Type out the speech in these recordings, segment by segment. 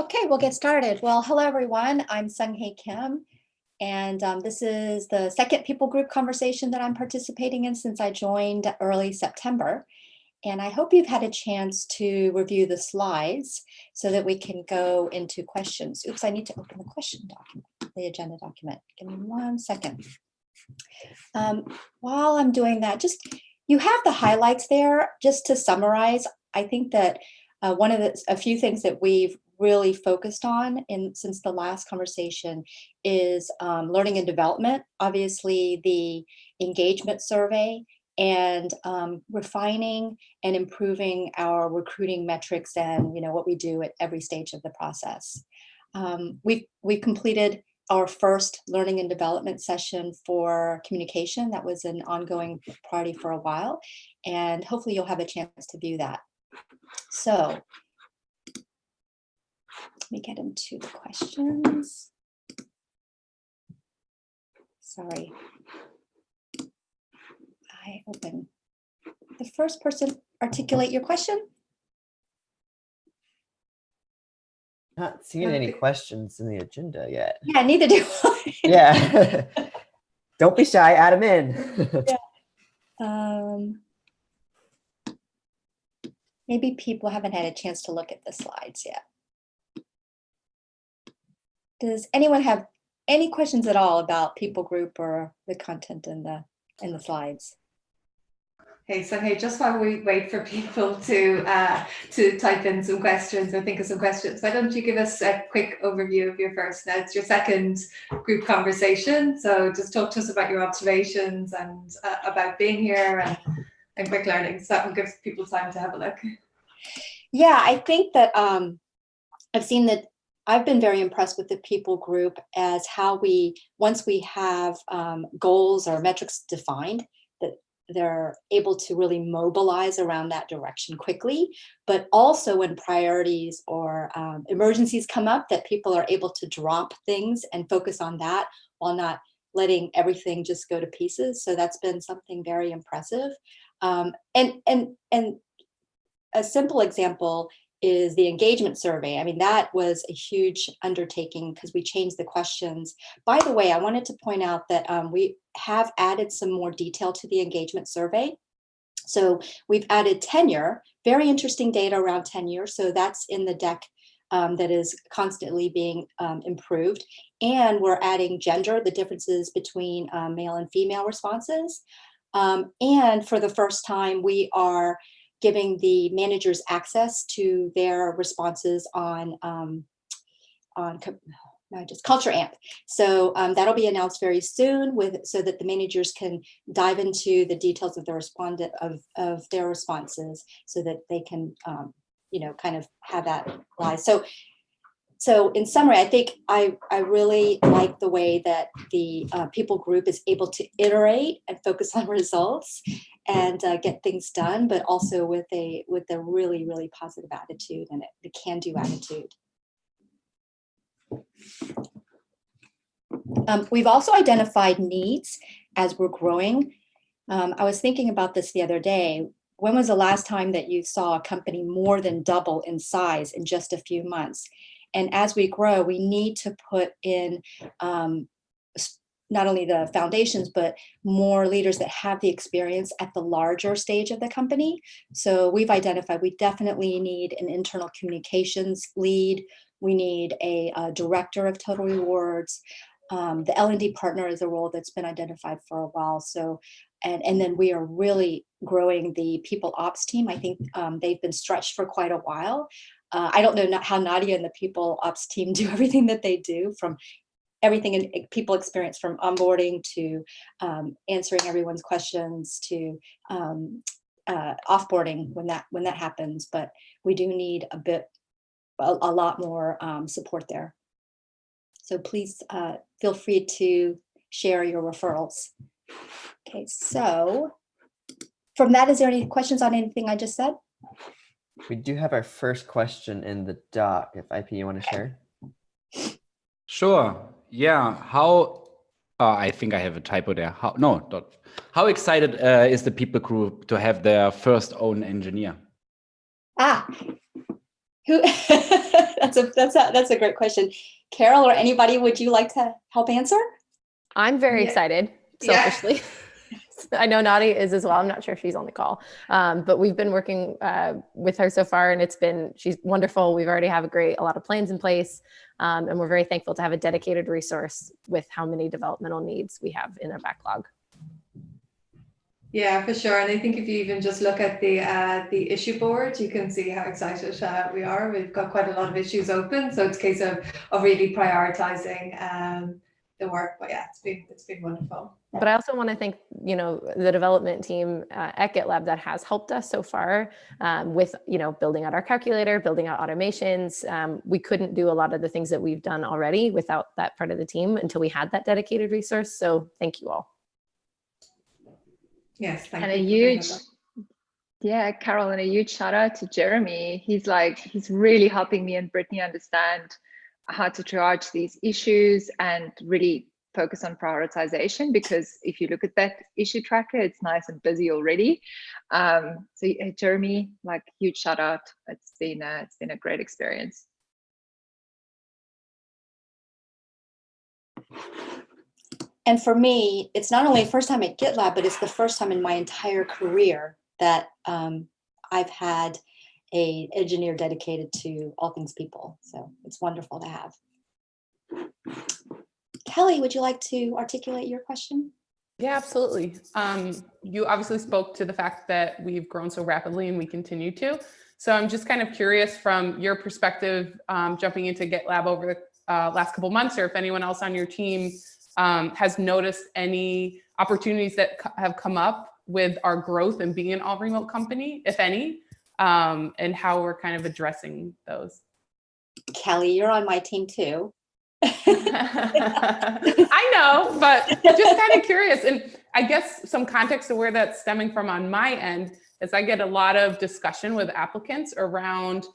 Okay, we'll get started. Well, hello everyone. I'm Sung-Hae Kim, and this is the second people group conversation that I'm participating in since I joined early September. And I hope you've had a chance to review the slides so that we can go into questions. Oops, I need to open the question document, the agenda document. Give me 1 second. While I'm doing that, you have the highlights there. Just to summarize, I think that a few things that we've really focused on since the last conversation is learning and development, obviously the engagement survey, and refining and improving our recruiting metrics and what we do at every stage of the process. We've completed our first learning and development session for communication. That was an ongoing priority for a while, and hopefully you'll have a chance to view that. So let me get into the questions. Sorry. I open. The first person articulate your question. Not seeing any questions in the agenda yet. Yeah, neither do I. Yeah. Don't be shy, add them in. Yeah. Maybe people haven't had a chance to look at the slides yet. Does anyone have any questions at all about people group or the content in the slides? Hey, so hey, just while we wait for people to type in some questions or think of some questions, why don't you give us a quick overview of your first? Now it's your second group conversation, so just talk to us about your observations and about being here and quick learnings. That will give people time to have a look. Yeah, I think that I've seen that I've been very impressed with the people group as how once we have goals or metrics defined, that they're able to really mobilize around that direction quickly, but also when priorities or emergencies come up, that people are able to drop things and focus on that while not letting everything just go to pieces. So that's been something very impressive. And a simple example is the engagement survey. I mean, that was a huge undertaking because we changed the questions. By the way, I wanted to point out that we have added some more detail to the engagement survey. So we've added tenure, very interesting data around tenure. So that's in the deck that is constantly being improved. And we're adding gender, the differences between male and female responses. And for the first time, we are giving the managers access to their responses on Culture Amp. So that'll be announced very soon, so that the managers can dive into the details of their responses, so that they can kind of have that live. So in summary, I think I really like the way that the people group is able to iterate and focus on results and get things done, but also with a really, really positive attitude and the can-do attitude. We've also identified needs as we're growing. I was thinking about this the other day. When was the last time that you saw a company more than double in size in just a few months? And as we grow, we need to put in not only the foundations, but more leaders that have the experience at the larger stage of the company. So we've identified we definitely need an internal communications lead. We need a director of total rewards. The L&D partner is a role that's been identified for a while. So, and then we are really growing the people ops team. I think they've been stretched for quite a while. I don't know how Nadia and the people ops team do everything that they do, from everything in people experience, from onboarding to answering everyone's questions to offboarding when that happens. But we do need a lot more support there. So please feel free to share your referrals. Okay, so from that, is there any questions on anything I just said? We do have our first question in the doc. If IP, you want to share? Sure. Yeah. How? I think I have a typo there. How excited is the people group to have their first own engineer? Who? That's a great question. Carol or anybody, would you like to help answer? I'm very Yeah. excited, Yeah. selfishly. I know Nadi is as well. I'm not sure if she's on the call, but we've been working with her so far, and she's wonderful. We've already have a lot of plans in place, and we're very thankful to have a dedicated resource with how many developmental needs we have in our backlog. Yeah, for sure. And I think if you even just look at the issue board, you can see how excited we are. We've got quite a lot of issues open, so it's a case of really prioritizing the work. But yeah, it's been wonderful. But I also want to thank, the development team at GitLab that has helped us so far with, building out our calculator, building out automations. We couldn't do a lot of the things that we've done already without that part of the team until we had that dedicated resource. So thank you all. Yes, thank And you. Carol, and a huge shout out to Jeremy. He's really helping me and Brittany understand how to triage these issues and really focus on prioritization, because if you look at that issue tracker, it's nice and busy already. So Jeremy, huge shout out. It's been a great experience. And for me, it's not only the first time at GitLab, but it's the first time in my entire career that I've had an engineer dedicated to all things people. So it's wonderful to have. Kelly, would you like to articulate your question? Yeah, absolutely. You obviously spoke to the fact that we've grown so rapidly and we continue to. So I'm just kind of curious from your perspective, jumping into GitLab over the last couple months, or if anyone else on your team has noticed any opportunities that have come up with our growth and being an all remote company, if any, and how we're kind of addressing those. Kelly, you're on my team too. I know, but just kind of curious. And I guess some context of where that's stemming from on my end is I get a lot of discussion with applicants around,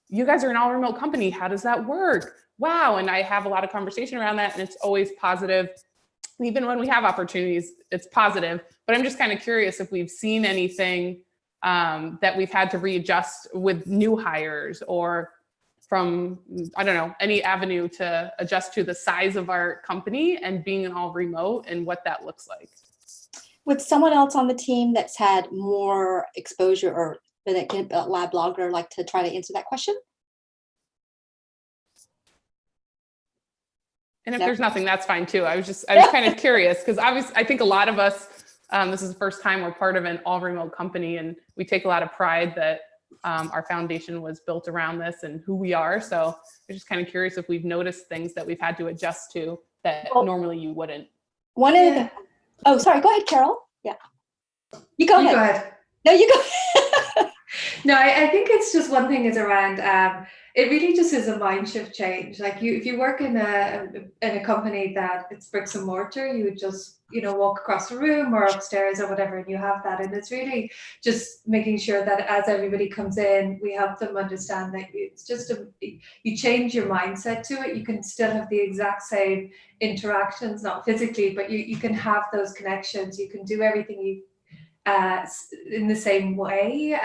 you guys are an all remote company. How does that work? Wow. And I have a lot of conversation around that, and it's always positive. Even when we have opportunities, it's positive. But I'm just kind of curious if we've seen anything that we've had to readjust with new hires, or from, I don't know, any avenue to adjust to the size of our company and being an all remote and what that looks like. Would someone else on the team that's had more exposure or been a GitLab blogger like to try to answer that question? And if there's nothing, that's fine too. I was kind of curious, because obviously I think a lot of us, this is the first time we're part of an all remote company, and we take a lot of pride that our foundation was built around this and who we are. So I'm just kind of curious if we've noticed things that we've had to adjust to that normally you wouldn't. One of the, oh, sorry, go ahead, Carol. Yeah. You go ahead. No, you go. No, I think it's just one thing is around, it really just is a mind shift change. Like if you work in a company that it's bricks and mortar, you would just, walk across the room or upstairs or whatever, and you have that. And it's really just making sure that as everybody comes in, we help them understand that it's just, you change your mindset to it. You can still have the exact same interactions, not physically, but you can have those connections. You can do everything in the same way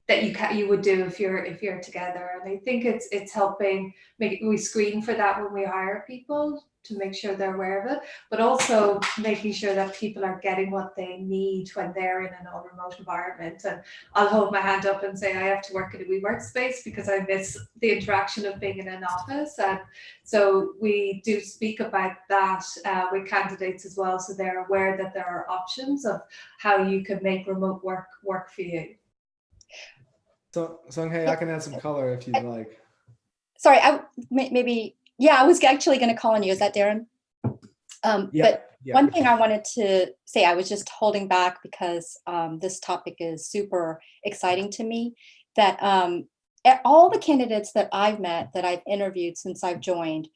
that you would do if you're together. And I think it's helping we screen for that when we hire people to make sure they're aware of it, but also making sure that people are getting what they need when they're in an all remote environment. And I'll hold my hand up and say I have to work in a WeWork space because I miss the interaction of being in an office. And so we do speak about that with candidates as well, so they're aware that there are options of how you can make remote work for you. So Sung-Hae, I can add some color if you'd like. Sorry, I was actually going to call on you. Is that Darren? But one thing I wanted to say, I was just holding back because this topic is super exciting to me, that all the candidates that I've met, that I've interviewed since I've joined,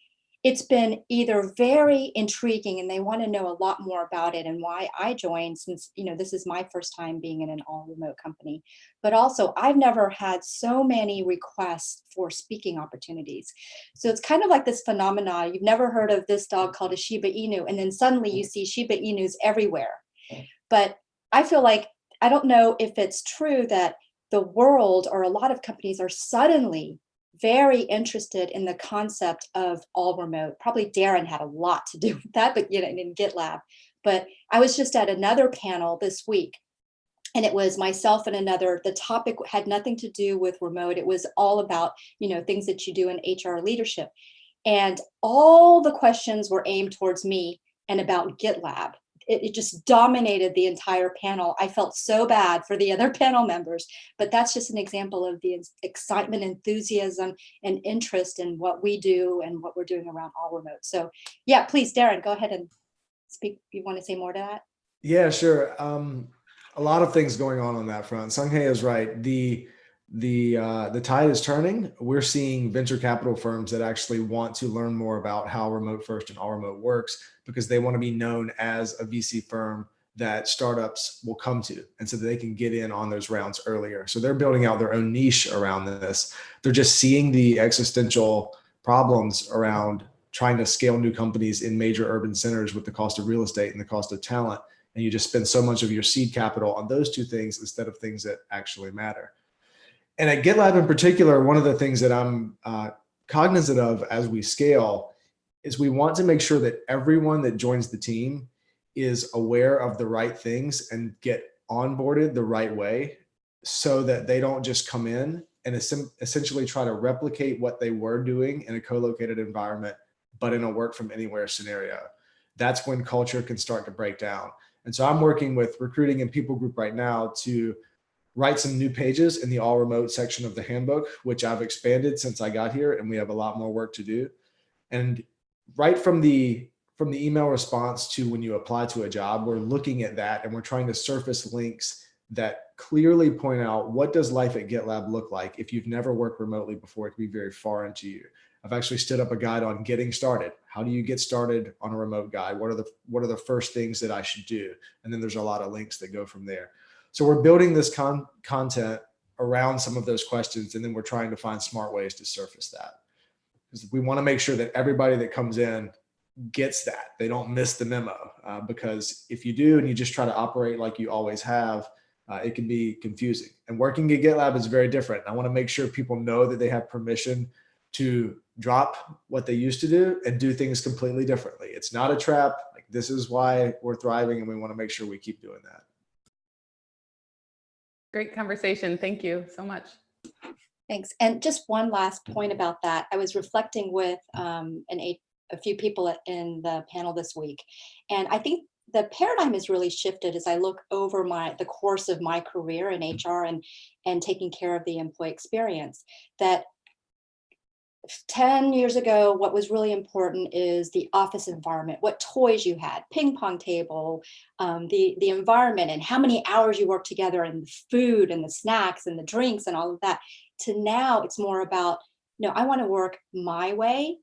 it's been either very intriguing and they want to know a lot more about it and why I joined, since this is my first time being in an all remote company. But also I've never had so many requests for speaking opportunities. So it's kind of like this phenomena. You've never heard of this dog called a Shiba Inu, and then suddenly you see Shiba Inus everywhere. But I feel like, I don't know if it's true that the world or a lot of companies are suddenly very interested in the concept of all remote. Probably Darren had a lot to do with that, but in GitLab. But I was just at another panel this week, and it was myself and another. The topic had nothing to do with remote. It was all about, things that you do in HR leadership. And all the questions were aimed towards me and about GitLab. It just dominated the entire panel. I felt so bad for the other panel members, but that's just an example of the excitement, enthusiasm, and interest in what we do and what we're doing around all remote. So yeah, please, Darren, go ahead and speak. You want to say more to that? Yeah, sure. A lot of things going on that front. Sung-Hae is right. The tide is turning. We're seeing venture capital firms that actually want to learn more about how remote first and all remote works, because they want to be known as a VC firm that startups will come to, and so that they can get in on those rounds earlier. So they're building out their own niche around this. They're just seeing the existential problems around trying to scale new companies in major urban centers with the cost of real estate and the cost of talent. And you just spend so much of your seed capital on those two things instead of things that actually matter. And at GitLab in particular, one of the things that I'm cognizant of as we scale is we want to make sure that everyone that joins the team is aware of the right things and get onboarded the right way, so that they don't just come in and essentially try to replicate what they were doing in a co-located environment, but in a work from anywhere scenario. That's when culture can start to break down. And so I'm working with recruiting and people group right now to write some new pages in the all remote section of the handbook, which I've expanded since I got here, and we have a lot more work to do. And right from the email response to when you apply to a job, we're looking at that, and we're trying to surface links that clearly point out, what does life at GitLab look like? If you've never worked remotely before, it can be very foreign to you. I've actually stood up a guide on getting started. How do you get started on a remote guide? What are the first things that I should do? And then there's a lot of links that go from there. So we're building this content around some of those questions, and then we're trying to find smart ways to surface that. Because we want to make sure that everybody that comes in gets that. They don't miss the memo, because if you do and you just try to operate like you always have, it can be confusing. And working at GitLab is very different. I want to make sure people know that they have permission to drop what they used to do and do things completely differently. It's not a trap. Like, this is why we're thriving, and we want to make sure we keep doing that. Great conversation. Thank you so much. Thanks. And just one last point about that. I was reflecting with a few people in the panel this week, and I think the paradigm has really shifted as I look over the course of my career in HR and taking care of the employee experience. That 10 years ago, what was really important is the office environment, what toys you had, ping pong table, the environment, and how many hours you worked together, and the food and the snacks and the drinks and all of that. To now, it's more about, no, I want to work my way,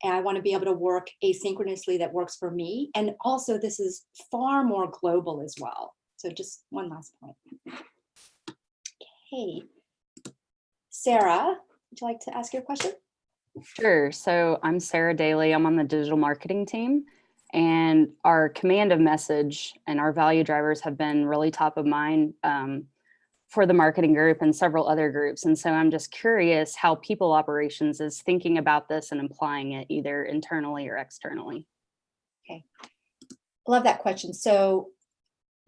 and I want to be able to work asynchronously that works for me. And also, this is far more global as well. So just one last point. Okay. Sarah, would you like to ask your question? Sure. So I'm Sarah Daly. I'm on the digital marketing team, and our command of message and our value drivers have been really top of mind for the marketing group and several other groups. And so I'm just curious how people operations is thinking about this and applying it either internally or externally. Okay. Love that question. So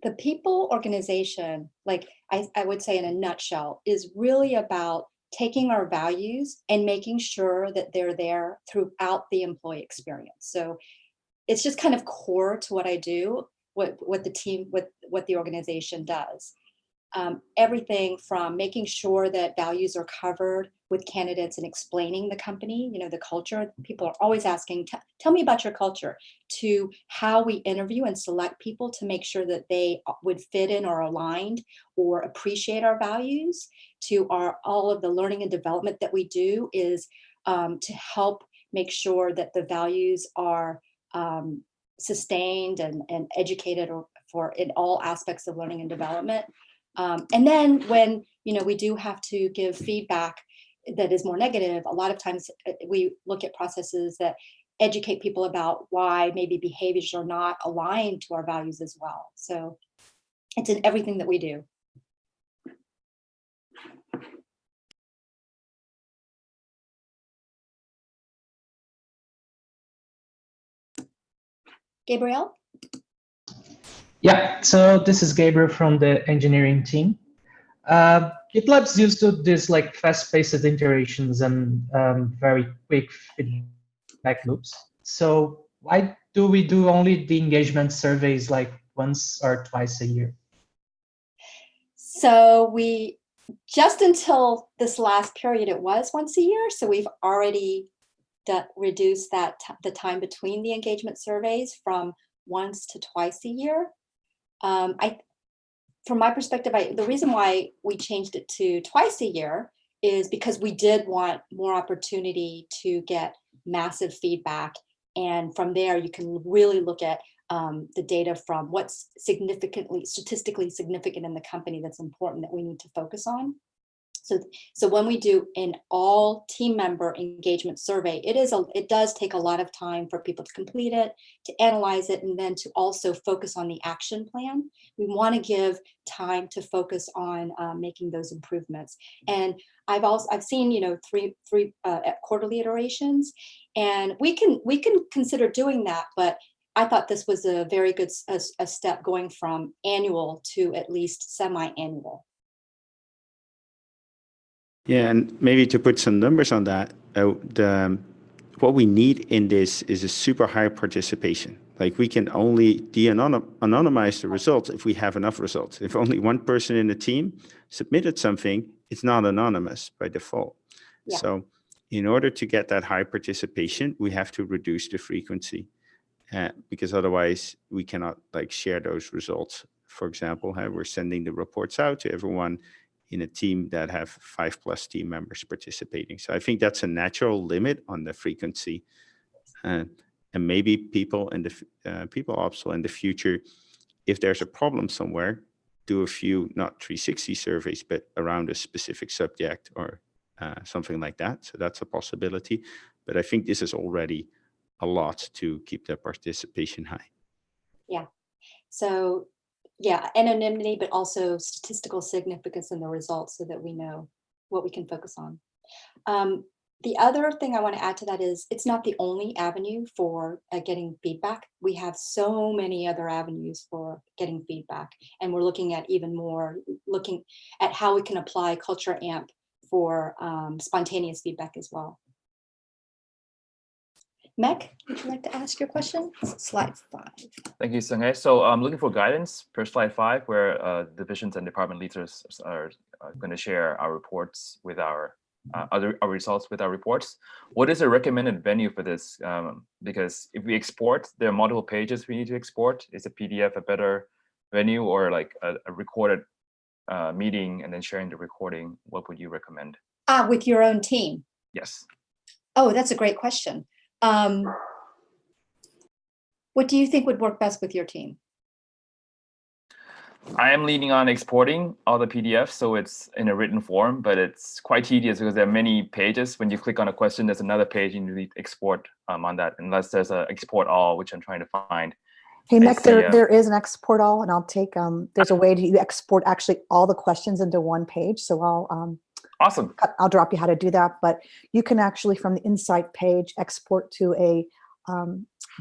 the people organization, like I would say in a nutshell, is really about taking our values and making sure that they're there throughout the employee experience. So it's just kind of core to what I do, what the team, what the organization does. Everything from making sure that values are covered with candidates and explaining the company, the culture. People are always asking, tell me about your culture, to how we interview and select people to make sure that they would fit in or aligned or appreciate our values, to all of the learning and development that we do is to help make sure that the values are sustained and educated for in all aspects of learning and development. And then when we do have to give feedback that is more negative, a lot of times we look at processes that educate people about why maybe behaviors are not aligned to our values as well. So it's in everything that we do. Gabriel? Yeah, so this is Gabriel from the engineering team. GitLab's used to this like fast-paced iterations and very quick feedback loops. So why do we do only the engagement surveys like once or twice a year? So we, just until this last period, it was once a year. So we've already reduced that the time between the engagement surveys from once to twice a year. From my perspective, the reason why we changed it to twice a year is because we did want more opportunity to get massive feedback. And from there, you can really look at the data from what's statistically significant in the company that's important that we need to focus on. So when we do an all team member engagement survey, it does take a lot of time for people to complete it, to analyze it, and then to also focus on the action plan. We want to give time to focus on making those improvements. And I've seen three quarterly iterations, and we can consider doing that. But I thought this was a very good a step going from annual to at least semi-annual. Yeah, and maybe to put some numbers on that, what we need in this is a super high participation. Like we can only de-anonymize the results if we have enough results. If only one person in the team submitted something, it's not anonymous by default. Yeah. So in order to get that high participation, we have to reduce the frequency because otherwise we cannot share those results. For example, we're sending the reports out to everyone in a team that have 5+ team members participating. So I think that's a natural limit on the frequency. And maybe people in the people ops will in the future, if there's a problem somewhere, do a few, not 360 surveys, but around a specific subject or something like that. So that's a possibility. But I think this is already a lot to keep the participation high. Yeah. So yeah, anonymity, but also statistical significance in the results so that we know what we can focus on. The other thing I want to add to that is it's not the only avenue for getting feedback. We have so many other avenues for getting feedback, and we're looking at looking at how we can apply Culture AMP for spontaneous feedback as well. Meg, would you like to ask your question? Slide 5. Thank you, Sung-Hye. So I'm looking for guidance per slide 5, where divisions and department leaders are going to share our reports with our results with our reports. What is a recommended venue for this? Because if we export, there are multiple pages we need to export. Is a PDF a better venue, or like a recorded meeting and then sharing the recording? What would you recommend? With your own team? Yes. Oh, that's a great question. What do you think would work best with your team? I am leaning on exporting all the PDFs, so it's in a written form, but it's quite tedious because there are many pages. When you click on a question, there's another page you need to export on that, unless there's a export all, which I'm trying to find. Hey, Mick, there is an export all, and I'll take, there's a way to export actually all the questions into one page. So awesome. I'll drop you how to do that, but you can actually from the Insight page export to a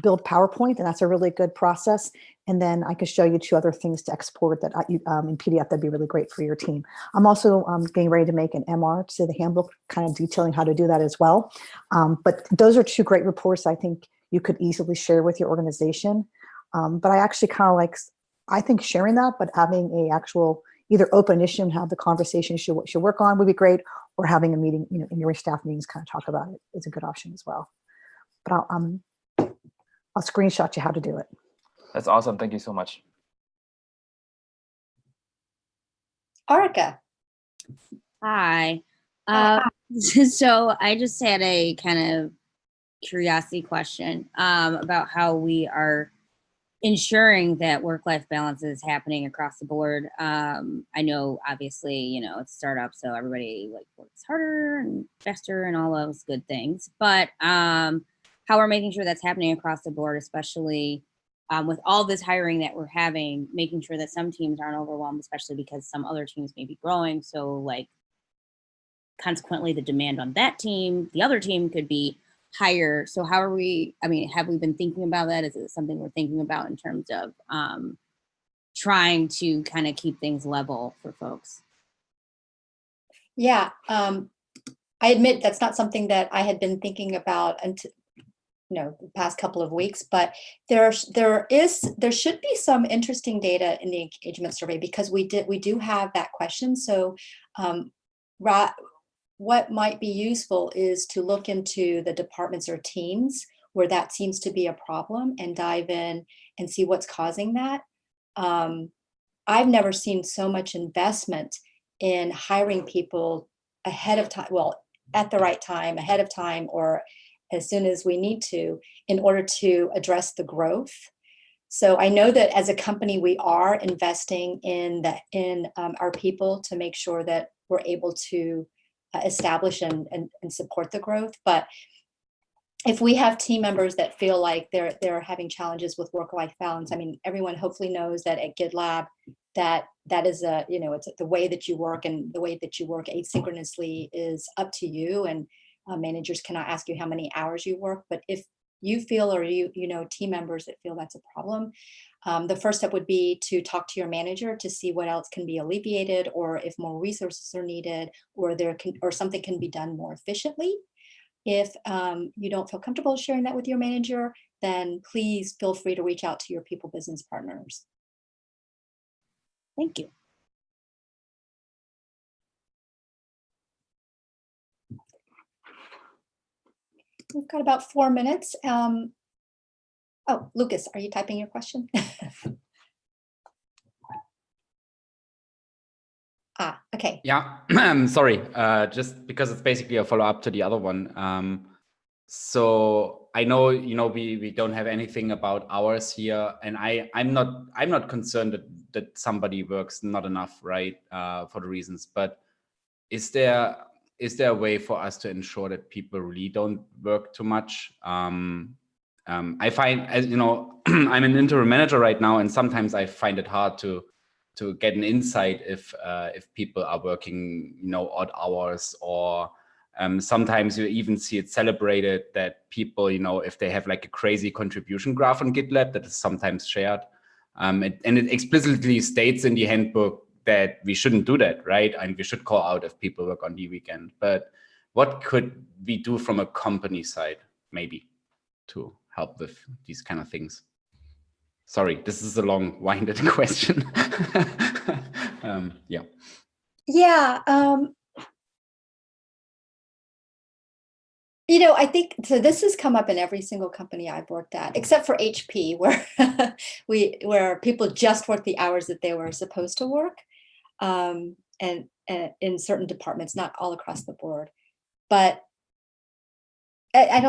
build PowerPoint, and that's a really good process. And then I could show you 2 other things to export that in PDF that'd be really great for your team. I'm also getting ready to make an MR to the handbook, kind of detailing how to do that as well. But those are 2 great reports I think you could easily share with your organization. But I actually kind of I think sharing that, but having a actual either open issue and have the conversation you should work on would be great, or having a meeting, in your staff meetings, kind of talk about it is a good option as well. But I'll screenshot you how to do it. That's awesome. Thank you so much. Arika. Hi. So I just had a kind of curiosity question about how we are ensuring that work-life balance is happening across the board. I know obviously, it's a startup, so everybody works harder and faster and all those good things. But how we're making sure that's happening across the board, especially with all this hiring that we're having, making sure that some teams aren't overwhelmed, especially because some other teams may be growing. So consequently the demand on that team, the other team could be higher. So how are we, I mean, have we been thinking about that? Is it something we're thinking about in terms of trying to kind of keep things level for folks? Yeah, I admit that's not something that I had been thinking about until the past couple of weeks, but there should be some interesting data in the engagement survey, because we do have that question. So what might be useful is to look into the departments or teams where that seems to be a problem and dive in and see what's causing that. I've never seen so much investment in hiring people ahead of time, well, at the right time, ahead of time, or as soon as we need to, in order to address the growth. So I know that as a company, we are investing in our people to make sure that we're able to establish and support the growth. But if we have team members that feel like they're having challenges with work-life balance, I mean, everyone hopefully knows that at GitLab, that is it's the way that you work, and the way that you work asynchronously is up to you, and managers cannot ask you how many hours you work. But if you feel, or team members that feel that's a problem, the first step would be to talk to your manager to see what else can be alleviated, or if more resources are needed, or something can be done more efficiently. If you don't feel comfortable sharing that with your manager, then please feel free to reach out to your people business partners. Thank you. We've got about 4 minutes. Oh, Lucas, are you typing your question? Okay. Yeah, sorry, just because it's basically a follow-up to the other one. So I know, we don't have anything about hours here, and I'm not concerned that somebody works not enough, right, for the reasons. But is there a way for us to ensure that people really don't work too much? I find, as I'm an interim manager right now, and sometimes I find it hard to get an insight if people are working odd hours, or sometimes you even see it celebrated that people, if they have like a crazy contribution graph on GitLab that is sometimes shared, and it explicitly states in the handbook that we shouldn't do that, right? And we should call out if people work on the weekend. But what could we do from a company side, maybe, to help with these kind of things? Sorry, this is a long-winded question. Yeah. Yeah. I think so. This has come up in every single company I've worked at, except for HP, where where people just work the hours that they were supposed to work, and in certain departments, not all across the board. But I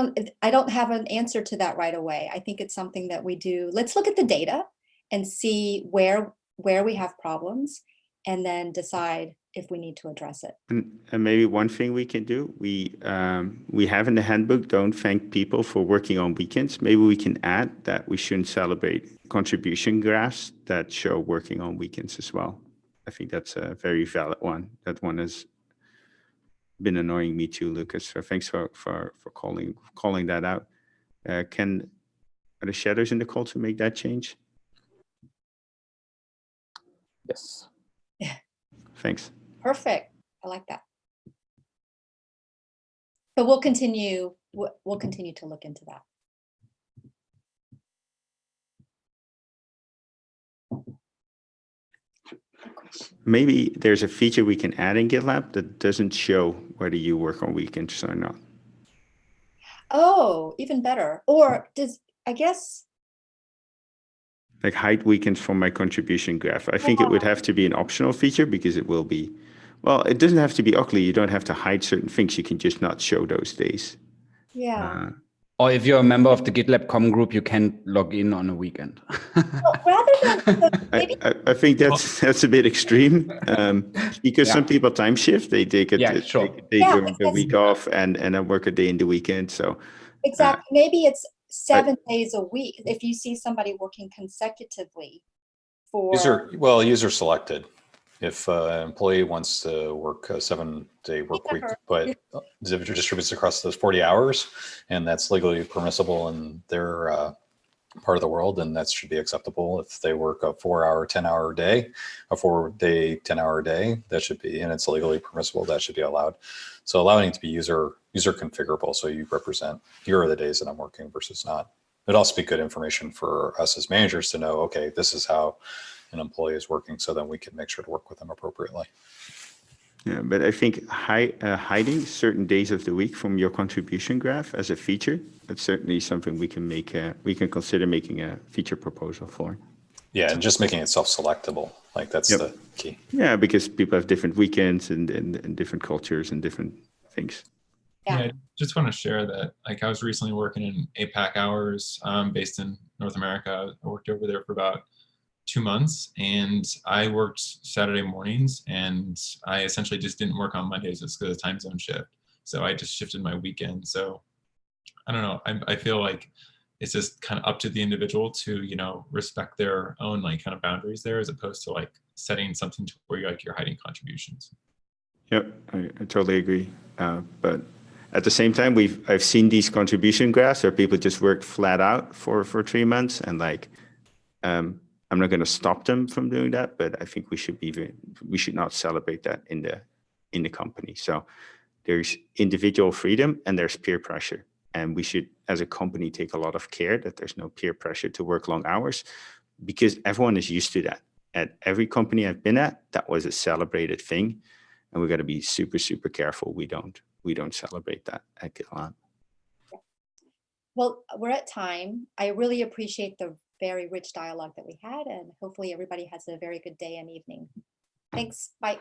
don't have an answer to that right away. I think it's something that we do. Let's look at the data and see where we have problems, and then decide if we need to address it. And maybe one thing we can do, we have in the handbook, don't thank people for working on weekends. Maybe we can add that we shouldn't celebrate contribution graphs that show working on weekends as well. I think that's a very valid one. That one has been annoying me too, Lucas. So thanks for calling that out. Are the shadows in the call to make that change? Yes. Yeah. Thanks. Perfect. I like that. But we'll continue to look into that. Maybe there's a feature we can add in GitLab that doesn't show whether you work on weekends or not. Oh, even better. Or I guess. Like hide weekends from my contribution graph. I think it would have to be an optional feature, because it will be, well, it doesn't have to be ugly. You don't have to hide certain things. You can just not show those days. Yeah. Or if you're a member of the GitLab com group, you can't log in on a weekend. Well, rather than maybe I think that's a bit extreme, because some people time shift. They take a day during the week off and then work a day in the weekend. So exactly, maybe it's 7 days a week. If you see somebody working consecutively for user selected. If an employee wants to work a 7-day work week, but distributes across those 40 hours, and that's legally permissible in their part of the world, then that should be acceptable. If they work a 4-hour, 10-hour day, a 4-day, 10-hour day, that should be, and it's legally permissible, that should be allowed. So allowing it to be user configurable, so you represent, here are the days that I'm working versus not. It'd also be good information for us as managers to know, okay, this is how an employee is working, so then we can make sure to work with them appropriately. Yeah, but I think hiding certain days of the week from your contribution graph as a feature, that's certainly something we can make. We can consider making a feature proposal for. Yeah, and just making it self-selectable, like that's the key. Yeah, because people have different weekends and different cultures and different things. Yeah, I just want to share that, like, I was recently working in APAC hours, based in North America. I worked over there for about 2 months, and I worked Saturday mornings, and I essentially just didn't work on Mondays just because of the time zone shift. So I just shifted my weekend. So I don't know. I feel like it's just kind of up to the individual to, you know, respect their own like kind of boundaries there, as opposed to like setting something to where you're hiding contributions. Yep, I totally agree. But at the same time, I've seen these contribution graphs where people just worked flat out for 3 months, and like, I'm not going to stop them from doing that, but I think we should not celebrate that in the company. So there's individual freedom and there's peer pressure, and we should, as a company, take a lot of care that there's no peer pressure to work long hours, because everyone is used to that. At every company I've been at, that was a celebrated thing, and we got to be super, super careful we don't celebrate that at GitLab. Well, we're at time. I really appreciate the very rich dialogue that we had, and hopefully everybody has a very good day and evening. Thanks. Bye.